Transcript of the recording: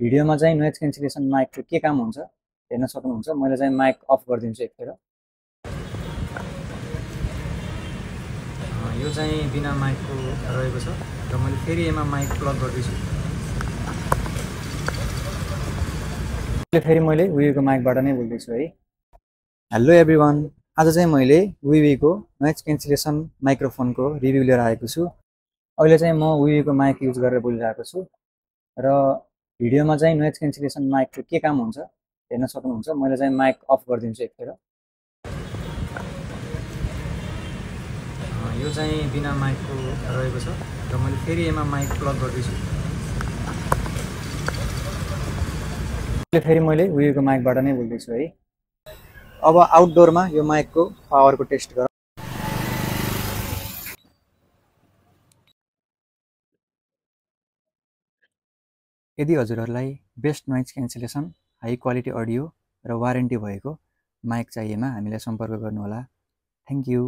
भिडियोमा चाहिँ noise cancellation माइकको के काम हुन्छ हेर्न सक्नुहुन्छ। मैले चाहिँ माइक अफ गरिदिन्छु एकखेर। यो चाहिँ बिना माइकको रहेको छ र मैले फेरि यसमा माइक प्लग गर्दैछु। फेरि मैले विवीको माइकबाट नै बोल्दैछु है। हेलो एभ्रिवान, आज चाहिँ मैले विवीको नोइज क्यान्सलेसन माइक्रोफोनको रिभ्यू लिएर आएको छु। अहिले चाहिँ म विवीको माइक युज गरेर बोलिरहेको छु र भिडियोमा चाहिँ नोइज क्यान्सलेसन माइकको के काम हुन्छ हेर्न सक्नुहुन्छ। मैले चाहिँ माइक अफ गरिदिन्छु एकखेर। यो चाहिँ बिना माइकको रहेको छ र मैले फेरि यसमा माइक प्लग गर्दैछु। फेरि मैले विवीको माइकबाट नै बोल्दैछु है। अब आउटडोरमा यो माइकको पावरको टेस्ट गरौँ। यदि हजुरहरूलाई best noise cancellation, high quality audio र वारेन्टी भएको माइक चाहिएमा हामीलाई सम्पर्क गर्नुहोला। Thank you.